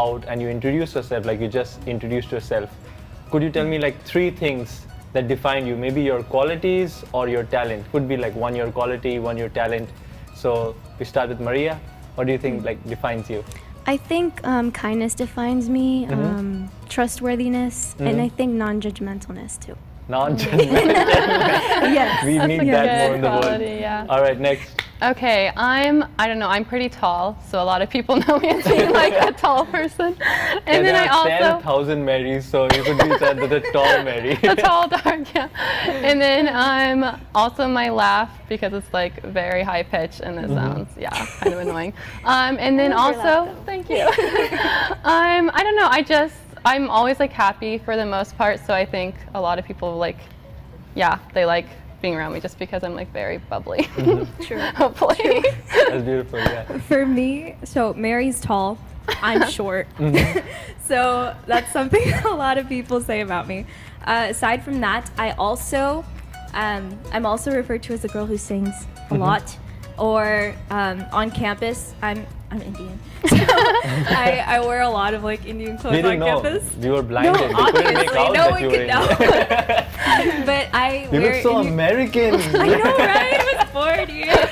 out and you introduce yourself, like you just introduced yourself, could you tell me like 3 things that define you? Maybe your qualities or your talent. Could be like one your quality, one your talent. So we start with Maria. What do you think like defines you? I think kindness defines me, trustworthiness, and I think non-judgmentalness too. Non-judgmental. Yes. We need that more in the world. Quality, yeah. All right, next. Okay, I don't know, I'm pretty tall, so a lot of people know me as being like a tall person. And then there I are also 10,000 Marys, so you could be the tall Mary. a tall, dark, yeah. And then also my laugh, because it's like very high pitched and it sounds, kind of annoying. And then also, thank you. I don't know, I'm always like happy for the most part, so I think a lot of people like, they like being around me just because I'm like very bubbly. True. Hopefully. That's beautiful, yeah. For me, so Mary's tall, I'm short. So that's something a lot of people say about me. Aside from that, I'm also referred to as a girl who sings a lot. Or on campus, I'm Indian. So I wear a lot of like Indian clothes on campus. You were blinded. No, you couldn't make obviously, out no that one you were could know. Indian. But I You wear look so American. I know, right? I was bored here.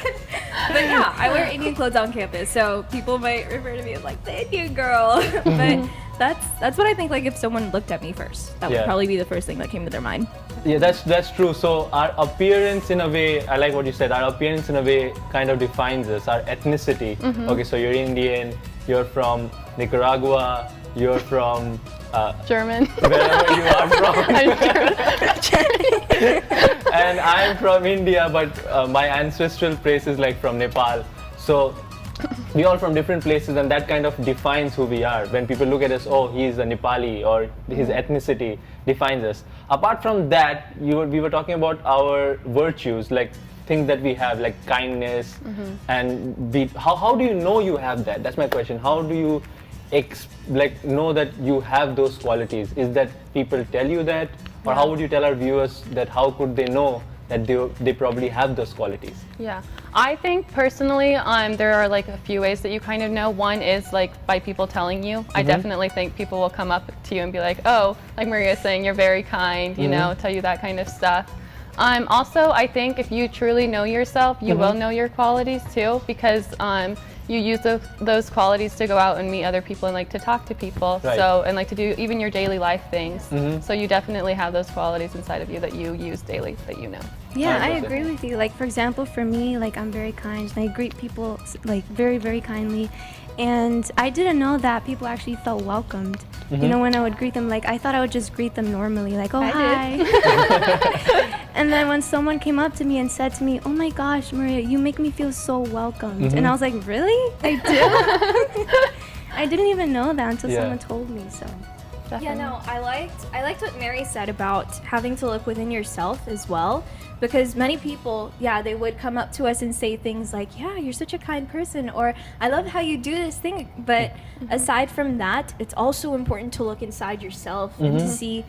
But yeah, I wear Indian clothes on campus, so people might refer to me as like the Indian girl. But that's what I think. Like if someone looked at me first, that would probably be the first thing that came to their mind. Yeah, that's true. So our appearance in a way, I like what you said, our appearance in a way kind of defines us, our ethnicity. Okay, so you're Indian, you're from Nicaragua, you're from German. wherever you are from. I'm German. And I'm from India, but my ancestral place is like from Nepal. So we all from different places, and that kind of defines who we are. When people look at us, oh, he's a Nepali, or his ethnicity defines us. Apart from that, we were talking about our virtues, like things that we have, like kindness, and how do you know you have that? That's my question. How do you know that you have those qualities? Is that people tell you that, or how would you tell our viewers that? How could they know that they probably have those qualities? Yeah, I think personally, there are like a few ways that you kind of know. One is like by people telling you. I definitely think people will come up to you and be like, oh, like Maria is saying, you're very kind, you know, tell you that kind of stuff. Also, I think if you truly know yourself, you will know your qualities too, because you use those qualities to go out and meet other people and like to talk to people. Right. So, and like to do even your daily life things. So you definitely have those qualities inside of you that you use daily, that you know. Yeah, I 100%. agree with you. Like, for example, for me, like, I'm very kind, and I greet people, like, very, very kindly. And I didn't know that people actually felt welcomed. You know, when I would greet them, like, I thought I would just greet them normally, like, oh, hi. And then when someone came up to me and said to me, oh my gosh, Maria, you make me feel so welcomed. And I was like, really? I do? I didn't even know that until someone told me, so. Definitely. Yeah, no, I liked what Mary said about having to look within yourself as well, because many people, they would come up to us and say things like, yeah, you're such a kind person, or I love how you do this thing. But aside from that, it's also important to look inside yourself and to see,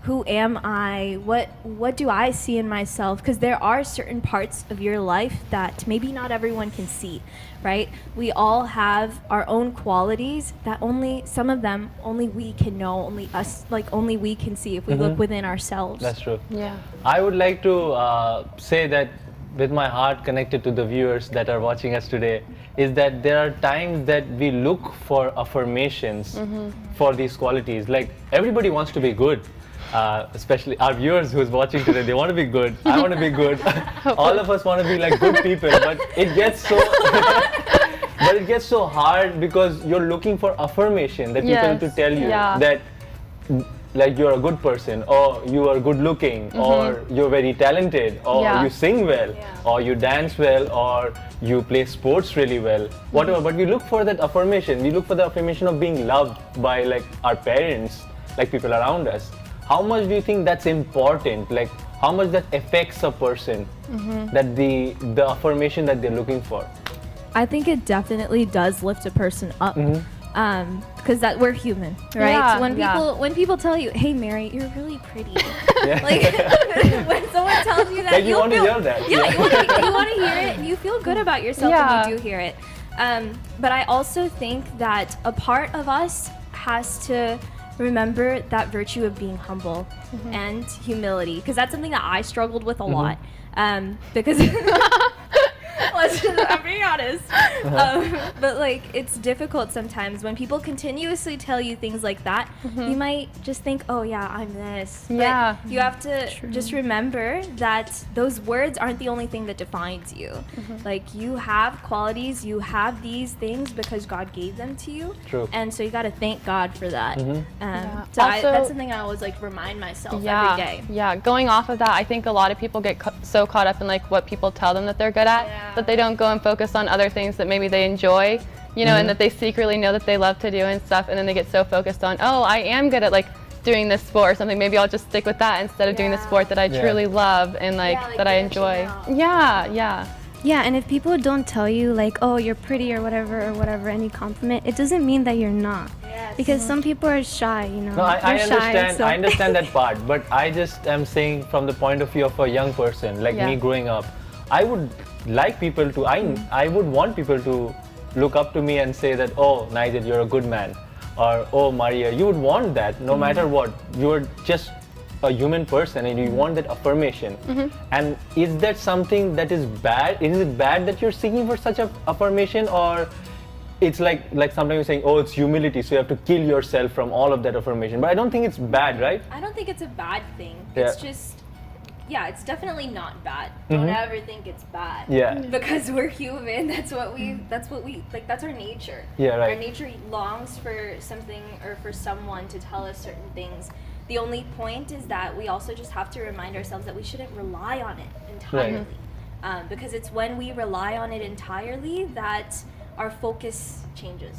who am I? What do I see in myself? Because there are certain parts of your life that maybe not everyone can see, right? We all have our own qualities that some of them only we can know, only we can see if we look within ourselves. That's true. Yeah. I would like to say that with my heart connected to the viewers that are watching us today, is that there are times that we look for affirmations for these qualities. Like everybody wants to be good. Especially our viewers who's watching today, they want to be good. I want to be good. All of us want to be like good people, but it gets so hard because you're looking for affirmation, that people to tell you that like you're a good person, or you are good looking, or you're very talented, or you sing well, or you dance well, or you play sports really well, whatever. But we look for that affirmation. We look for the affirmation of being loved by like our parents, like people around us. How much do you think that's important? Like how much that affects a person, that the affirmation that they're looking for? I think it definitely does lift a person up. Because that we're human, right? Yeah, So when people tell you, "Hey, Mary, you're really pretty," like when someone tells you that, like you want to hear that. Yeah, you want to hear it, and you feel good about yourself when you do hear it. But I also think that a part of us has to remember that virtue of being humble and humility, because that's something that I struggled with a lot. Because I'm being honest. But like, it's difficult sometimes when people continuously tell you things like that. You might just think, oh yeah, I'm this. Yeah. But you have to just remember that those words aren't the only thing that defines you. Like, you have qualities, you have these things because God gave them to you. True. And so you got to thank God for that. Yeah. So Also- that's something I always like remind myself Yeah, every day. yeah. Going off of that, I think a lot of people get so caught up in like what people tell them that they're good at, that they don't go and focus on other things that maybe they enjoy, you know, and that they secretly know that they love to do and stuff, and then they get so focused on, oh, I am good at like doing this sport or something. Maybe I'll just stick with that instead of doing the sport that I truly love and like that I enjoy. Yeah, and if people don't tell you like, oh, you're pretty or whatever, any compliment, it doesn't mean that you're not. Because some people are shy, you know. No, I They're shy, understand. so- I understand that part, but I just am saying from the point of view of a young person like me growing up, I would like people to. I would want people to look up to me and say that, oh, Nizel, you're a good man, or oh, Maria, you would want that no matter what. You're just a human person and you want that affirmation. And is that something that is bad? Is it bad that you're seeking for such a affirmation, or it's like sometimes you're saying, oh, it's humility, so you have to kill yourself from all of that affirmation? But I don't think it's bad, right? I don't think it's a bad thing. Yeah. It's just, it's definitely not bad. Don't ever think it's bad. Yeah. Because we're human. That's what we like. That's our nature. Yeah, right. Our nature longs for something or for someone to tell us certain things. The only point is that we also just have to remind ourselves that we shouldn't rely on it entirely. Because it's when we rely on it entirely that our focus changes.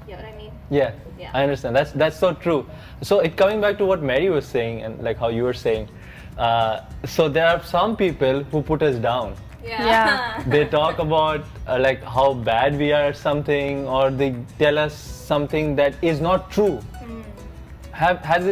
You know what I mean? Yeah, Yeah. I understand. That's so true. So coming back to what Mary was saying and like how you were saying, so there are some people who put us down. Yeah. They talk about like how bad we are at something, or they tell us something that is not true. Has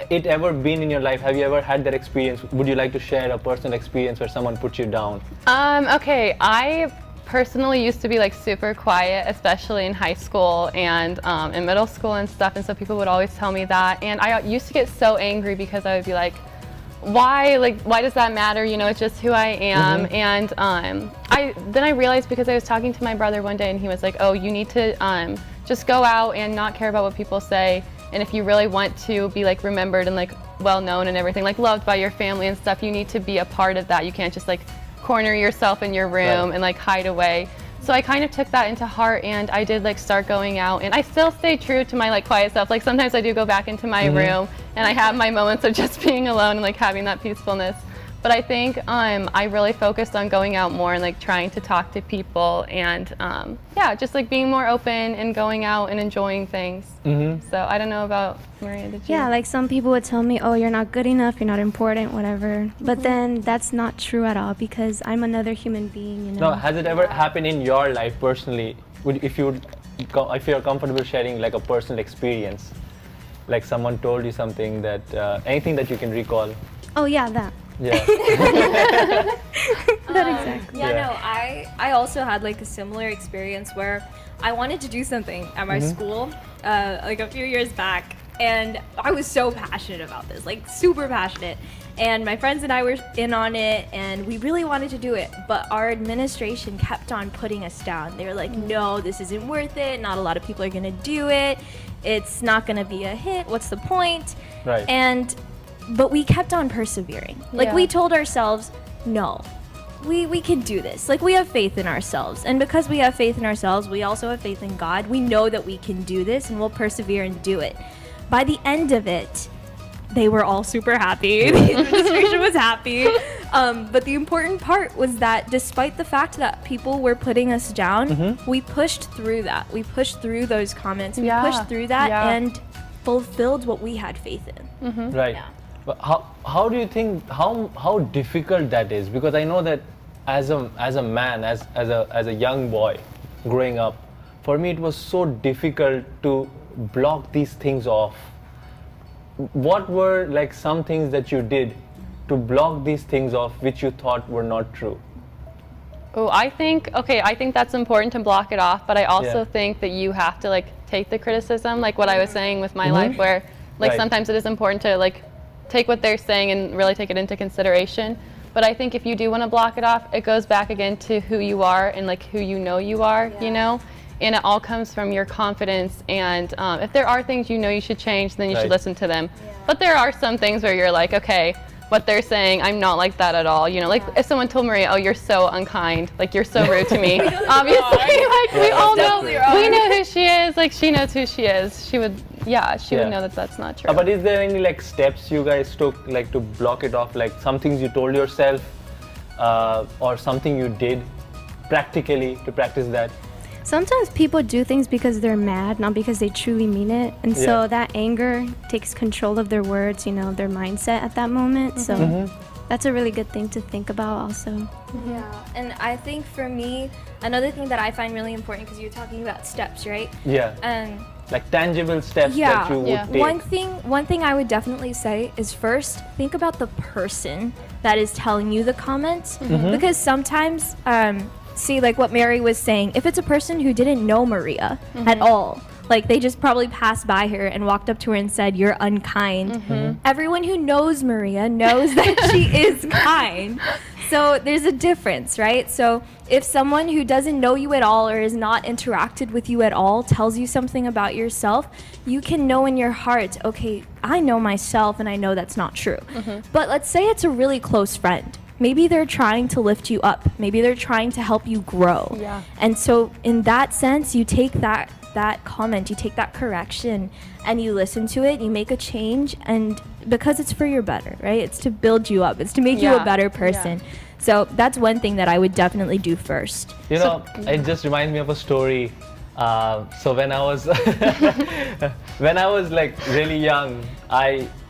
it ever been in your life? Have you ever had that experience? Would you like to share a personal experience where someone put you down? Okay, I personally used to be like super quiet, especially in high school and in middle school and stuff, and so people would always tell me that, and I used to get so angry because I would be like, why does that matter? You know, it's just who I am. And then I realized, because I was talking to my brother one day and he was like, oh, you need to just go out and not care about what people say, and if you really want to be like remembered and like well known and everything, like loved by your family and stuff, you need to be a part of that. You can't just like corner yourself in your room and like hide away. So I kind of took that into heart, and I did like start going out, and I still stay true to my like quiet self. Like sometimes I do go back into my room and I have my moments of just being alone and like having that peacefulness. But I think I really focused on going out more and like trying to talk to people, and just like being more open and going out and enjoying things. So I don't know about Maria, did you? Yeah, like some people would tell me, oh, you're not good enough, you're not important, whatever. But then that's not true at all, because I'm another human being, you know. No, has it ever happened in your life personally? If you're comfortable sharing like a personal experience, like someone told you something that, anything that you can recall? Oh yeah, that. Yeah. That exactly. No, I also had like a similar experience where I wanted to do something at my school like a few years back, and I was so passionate about this, like super passionate, and my friends and I were in on it, and we really wanted to do it, but our administration kept on putting us down. They were like, no, this isn't worth it, not a lot of people are gonna do it, it's not gonna be a hit, what's the point? Right. But we kept on persevering. Like, Yeah. we told ourselves, no, we can do this. Like, we have faith in ourselves. And because we have faith in ourselves, we also have faith in God. We know that we can do this, and we'll persevere and do it. By the end of it, they were all super happy. The administration was happy. But the important part was that despite the fact that people were putting us down, we pushed through that. We pushed through those comments. We pushed through that and fulfilled what we had faith in. Right. Yeah. But how do you think, how difficult that is? Because I know that as a man, as a young boy growing up, for me it was so difficult to block these things off. What were like some things that you did to block these things off which you thought were not true? Oh, I think that's important to block it off, but I also Yeah. think that you have to like take the criticism, like what I was saying with my life, where like Right. sometimes it is important to like take what they're saying and really take it into consideration. But I think if you do want to block it off, it goes back again to who you are and like who you are, you know? And it all comes from your confidence. And if there are things you know you should change, then you should Right. listen to them. But there are some things where you're like, okay, what they're saying, I'm not like that at all. You know, like if someone told Maria, oh, you're so unkind, like you're so rude to me. Obviously, like we all know, we know who she is. Like she knows who she is. She would know that that's not true. But is there any like steps you guys took like to block it off? Like some things you told yourself, or something you did practically to practice that? Sometimes people do things because they're mad, not because they truly mean it. And Yeah. so that anger takes control of their words, you know, their mindset at that moment. So that's a really good thing to think about also. Yeah, and I think for me, another thing that I find really important, because you're talking about steps, right? Yeah. And Like tangible steps that you would Yeah. take. one thing I would definitely say is first think about the person that is telling you the comments, because sometimes see, like what Mary was saying, if it's a person who didn't know Maria at all, like they just probably passed by her and walked up to her and said, you're unkind. Everyone who knows Maria knows that she is kind. So there's a difference, right? So if someone who doesn't know you at all or has not interacted with you at all tells you something about yourself, you can know in your heart, okay, I know myself and I know that's not true. But let's say it's a really close friend. Maybe they're trying to lift you up. Maybe they're trying to help you grow. Yeah. And so in that sense, you take that comment, you take that correction and you listen to it, you make a change, and because it's for your better, right? It's to build you up. It's to make you a Yeah. better person. So that's one thing that I would definitely do first. You know, it just reminds me of a story. So when I was when I was like really young,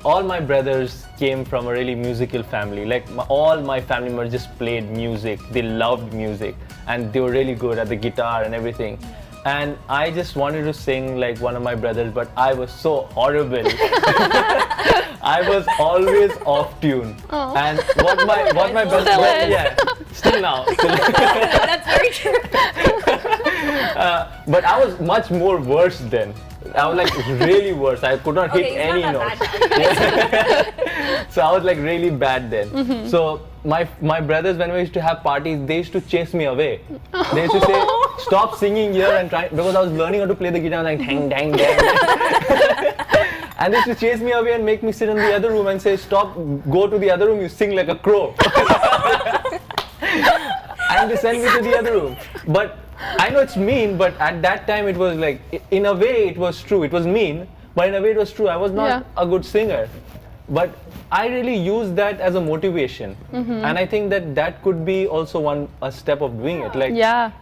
all my brothers came from a really musical family. Like all my family members just played music. They loved music and they were really good at the guitar and everything. And I just wanted to sing like one of my brothers, but I was so horrible. I was always off tune. And what my brother, Still is. yeah, still now. That's very true. But I was much more worse then. I was like really worse. I could not hit Okay, any it's not notes. that bad. So I was like really bad then. So my brothers, when we used to have parties, they used to chase me away. They used to say, stop singing here and try, because I was learning how to play the guitar, like dang, dang, dang. And they used to chase me away and make me sit in the other room and say, stop, go to the other room, you sing like a crow. And they sent me to the other room. But I know it's mean, but at that time it was like, in a way it was true. It was mean, but in a way it was true. I was not a good singer. But I really used that as a motivation. And I think that could be also a step of doing it. Like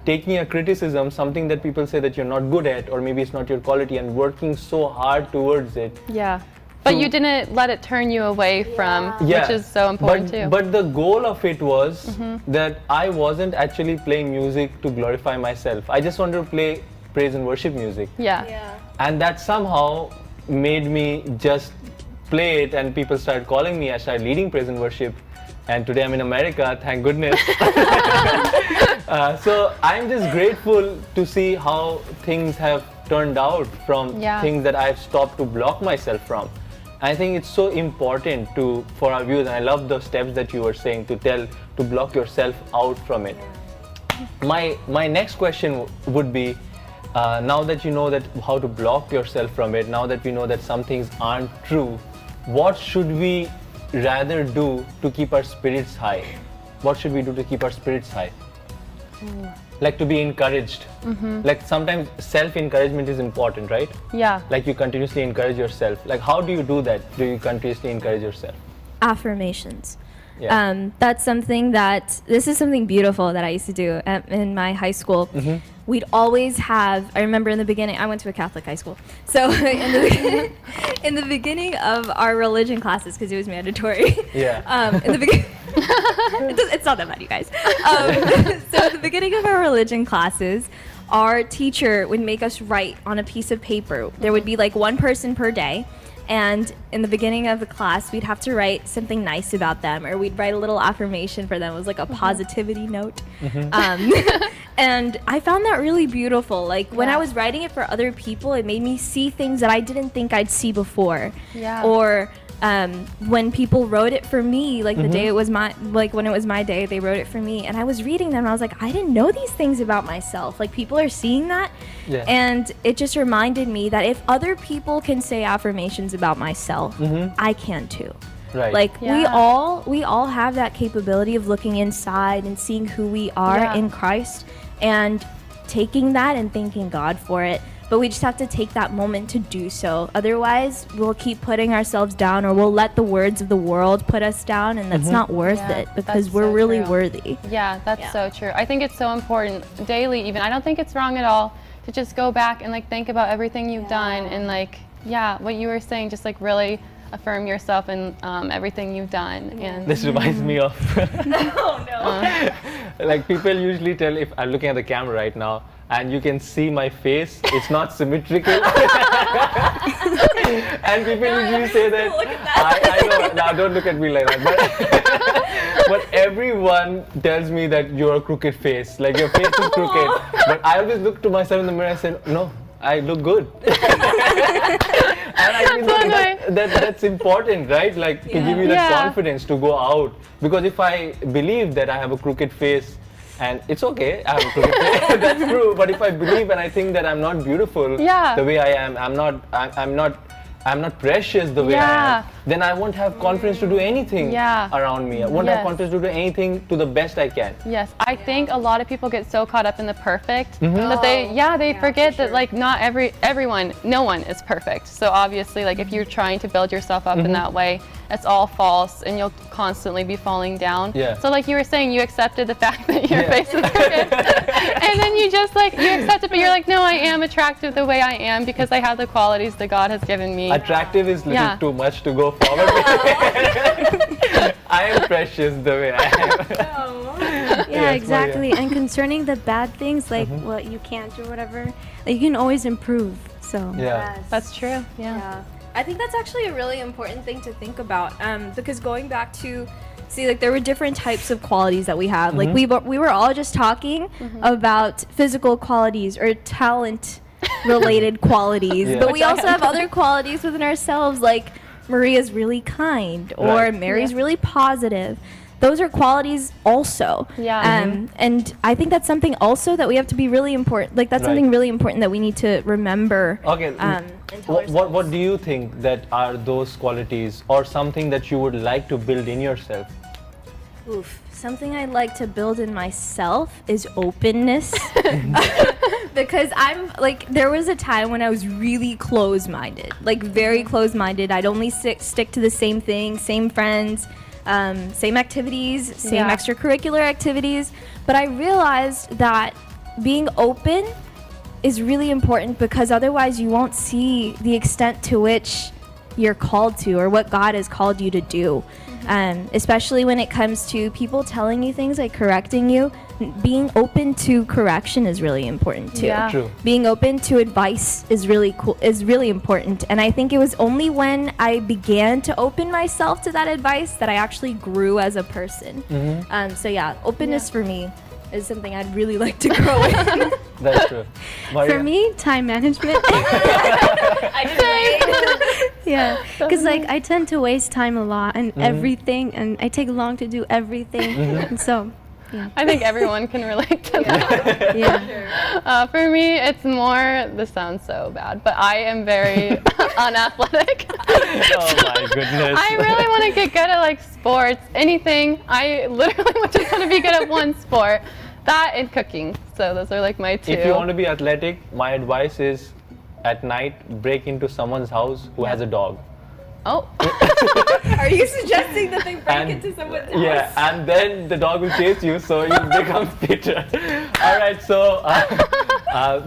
taking a criticism, something that people say that you're not good at, or maybe it's not your quality, and working so hard towards it. Yeah. But you didn't let it turn you away from, which is so important too. But the goal of it was that I wasn't actually playing music to glorify myself. I just wanted to play praise and worship music. And that somehow made me just play it, and people started calling me. I started leading praise and worship, and today I'm in America, thank goodness. So I'm just grateful to see how things have turned out from things that I've stopped to block myself from. I think it's so important for our viewers, and I love the steps that you were saying to block yourself out from it. My next question would be, now that you know that how to block yourself from it, now that we know that some things aren't true, what should we rather do to keep our spirits high? What should we do to keep our spirits high? Like to be encouraged. Like sometimes self-encouragement is important, right? Yeah. Like you continuously encourage yourself. Like how do you do that? Do you continuously encourage yourself? Affirmations. Yeah. That's something this is something beautiful that I used to do in my high school. We'd always have, I remember in the beginning, I went to a Catholic high school. So in the beginning of our religion classes, because it was mandatory. Yeah. In the beginning, it's not that bad, you guys. So at the beginning of our religion classes, our teacher would make us write on a piece of paper. There would be like one person per day. And in the beginning of the class, we'd have to write something nice about them, or we'd write a little affirmation for them. It was like a positivity note. And I found that really beautiful. Like when I was writing it for other people, it made me see things that I didn't think I'd see before. Yeah. Or when people wrote it for me, like the day it was when it was my day, they wrote it for me, and I was reading them and I was like, I didn't know these things about myself. Like people are seeing that. Yeah. And it just reminded me that if other people can say affirmations about myself, I can too. Right. Like Yeah. we all have that capability of looking inside and seeing who we are in Christ and taking that and thanking God for it. But we just have to take that moment to do so. Otherwise, we'll keep putting ourselves down, or we'll let the words of the world put us down, and that's not worth it, because that's we're so really true. worthy. Yeah, that's so true. I think it's so important daily even. I don't think it's wrong at all to just go back and like think about everything you've done, and like, what you were saying, just like really affirm yourself and everything you've done. And This reminds me of like people usually tell, if I'm looking at the camera right now and you can see my face, it's not symmetrical. And people usually say that, I know, now don't look at me like that, but everyone tells me that you're a crooked face, like your face is crooked. But I always look to myself in the mirror and say, no, I look good. And I think that's important, right? Like to give you that confidence to go out. Because if I believe that I have a crooked face, and it's okay, I have a crooked face, that's true. But if I believe and I think that I'm not beautiful the way I am, I'm not precious the way I am, then I won't have confidence to do anything around me. I won't have confidence to do anything to the best I can. Yes, I think a lot of people get so caught up in the perfect that they forget that like not everyone, no one is perfect. So obviously, like if you're trying to build yourself up in that way, it's all false, and you'll constantly be falling down. So like you were saying, you accepted the fact that your face is crooked, and then you just like you accept it, but you're like, no, I am attractive the way I am because I have the qualities that God has given me. Attractive is a little too much to go forward with. I am precious the way I am. Yeah, exactly. And concerning the bad things, like what you can't or whatever, like, you can always improve. So That's true. Yeah. I think that's actually a really important thing to think about, because going back to like there were different types of qualities that we have. Like we were all just talking about physical qualities or talent related qualities, but we also have other qualities within ourselves, like Maria's really kind, or Mary's really positive. Those are qualities also. And I think that's something also that we have to be really important. Like that's something really important that we need to remember. Okay. What do you think that are those qualities, or something that you would like to build in yourself? Something I'd like to build in myself is openness. Because I'm like, there was a time when I was really closed-minded, like very closed-minded. I'd only stick to the same thing, same friends, same activities, same extracurricular activities. But I realized that being open is really important, because otherwise you won't see the extent to which you're called to, or what God has called you to do. Especially when it comes to people telling you things, like correcting you. Being open to correction is really important too. True. Being open to advice is really important. And I think it was only when I began to open myself to that advice that I actually grew as a person. Openness for me is something I'd really like to grow in. That's true. Maria? for me, time management. Because like I tend to waste time a lot and everything, and I take long to do everything, and so. I think everyone can relate to that. For me, it's more, this sounds so bad, but I am very unathletic. Oh my goodness. I really want to get good at like sports, anything. I literally just want to be good at one sport. That and cooking. So those are like my two. If you want to be athletic, my advice is at night, break into someone's house who has a dog. Oh. Are you suggesting that they break into someone's house? Yeah, and then the dog will chase you, so you become fitter. All right, so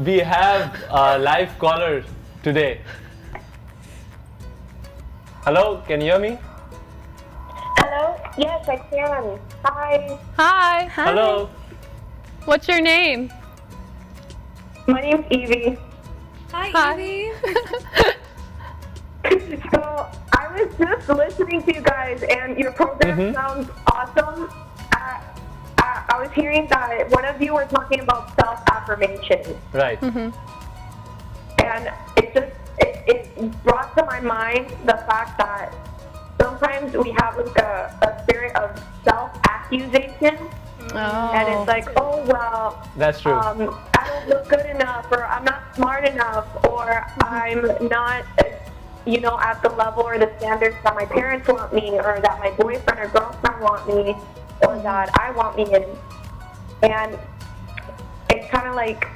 we have a live caller today. Hello, can you hear me? Hello? Yes, I can. Hi. Hi. Hello. What's your name? My name's Evie. Hi, Evie. So I was just listening to you guys, and your program sounds awesome. I was hearing that one of you were talking about self-affirmation. Right. And it brought to my mind the fact that sometimes we have like a spirit of self-accusation. And it's like, oh, well, That's true. I don't look good enough, or I'm not smart enough, or I'm not, at the level or the standards that my parents want me, or that my boyfriend or girlfriend want me, or that I want me in. And it's kind of like,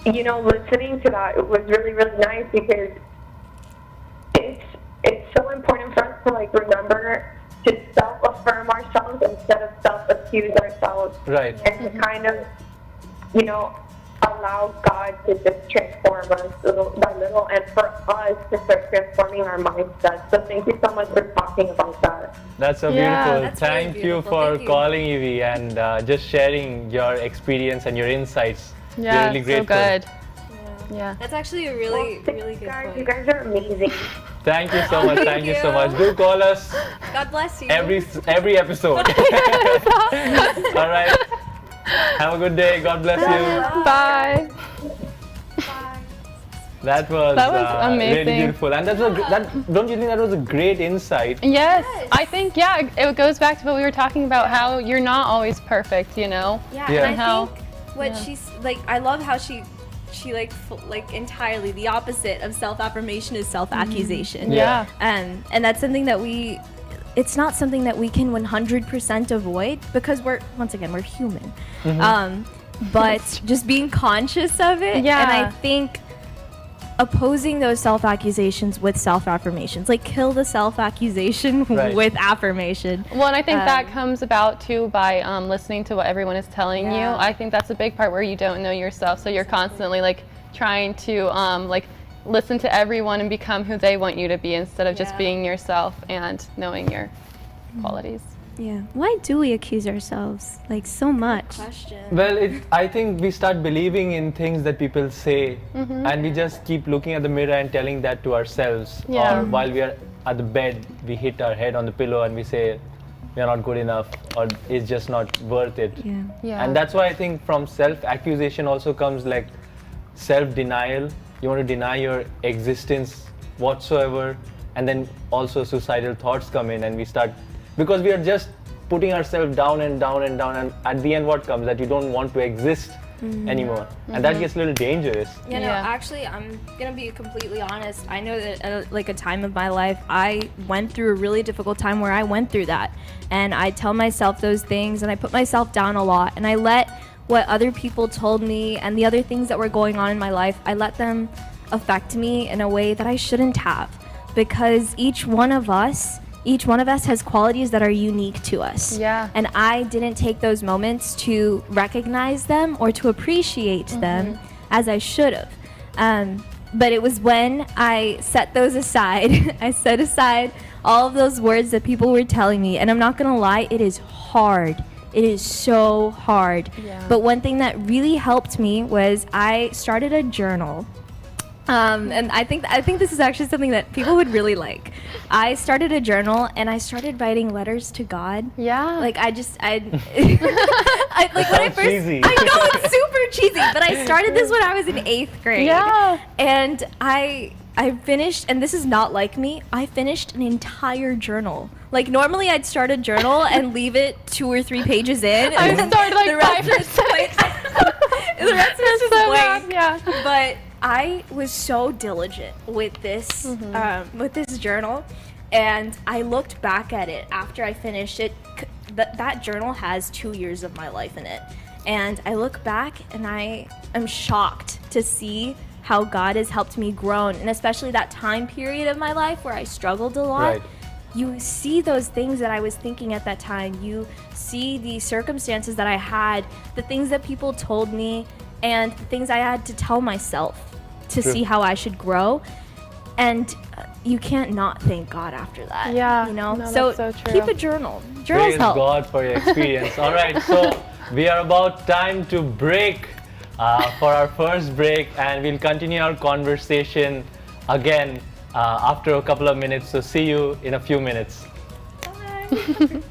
listening to that, it was really, really nice, because it's so important for us to remember to self-affirm ourselves instead of self-accuse ourselves. Right. And to kind of, allow God to just transform us little by little, and for us to start transforming our mindset. So thank you so much for talking about that. That's so Yeah, beautiful. that's really Thank you beautiful. for Thank you. calling, Evie, and just sharing your experience and your insights. Yeah, We're really so grateful. good. Yeah. That's actually a really, Thank really you good guys. point. You guys are amazing. Thank you so much. Thank Thank you so you. much. Do call us God bless you. every episode. All right. Have a good day. God bless you. Bye. That was really amazing. beautiful, and don't you think that was a great insight? Yes. Yes. I think, it goes back to what we were talking about, how you're not always perfect, Yeah, Yeah. and I How- think what she's like, I love how she entirely the opposite of self-affirmation is self-accusation. Yeah. Yeah. And that's something that it's not something that we can 100% avoid, because we're human. But just being conscious of it. Yeah. And I think opposing those self-accusations with self-affirmations, like kill the self-accusation Right. with affirmation. Well, and I think that comes about too by listening to what everyone is telling you. Yeah. I think that's a big part where you don't know yourself, so you're constantly trying to listen to everyone and become who they want you to be instead of just Yeah. being yourself and knowing your qualities. Yeah. Why do we accuse ourselves so much? Question. Well, I think we start believing in things that people say, and we just keep looking at the mirror and telling that to ourselves. Yeah. Or while we are at the bed, we hit our head on the pillow and we say, we are not good enough, or it's just not worth it. Yeah. Yeah. And that's why I think from self-accusation also comes self-denial. You want to deny your existence whatsoever, and then also suicidal thoughts come in, and we start, because we are just putting ourselves down and down and down, and at the end what comes, that you don't want to exist anymore, and that gets a little dangerous. You know, Yeah. actually, I'm gonna be completely honest. I know that at a time of my life, I went through a really difficult time where I went through that, and I tell myself those things, and I put myself down a lot, and I let what other people told me and the other things that were going on in my life, I let them affect me in a way that I shouldn't have, because each one of us has qualities that are unique to us. Yeah. And I didn't take those moments to recognize them or to appreciate them as I should have. But it was when I set those aside, I set aside all of those words that people were telling me. And I'm not going to lie, it is hard. It is so hard. Yeah. But one thing that really helped me was I started a journal. And I think this is actually something that people would really like. I started a journal and I started writing letters to God. Yeah. Like when I sounds first, cheesy. I know it's super cheesy, but I started this when I was in 8th grade. Yeah. And I finished, and this is not like me, I finished an entire journal. Like normally I'd start a journal and leave it 2 or 3 pages in. I and then started the rest 5 or 6. The rest is just So blank. bad, yeah. But I was so diligent with this journal, and I looked back at it after I finished it. That journal has 2 years of my life in it, and I look back and I am shocked to see how God has helped me grow, and especially that time period of my life where I struggled a lot. Right. You see those things that I was thinking at that time. You see the circumstances that I had, the things that people told me, and the things I had to tell myself to True. see how I should grow. And you can't not thank God after that. Yeah. You know? No, so that's so true. keep a journal. Journals Praise help. God for your experience. All right, so we are about time to break. for our first break, and we'll continue our conversation again after a couple of minutes. So see you in a few minutes. Bye.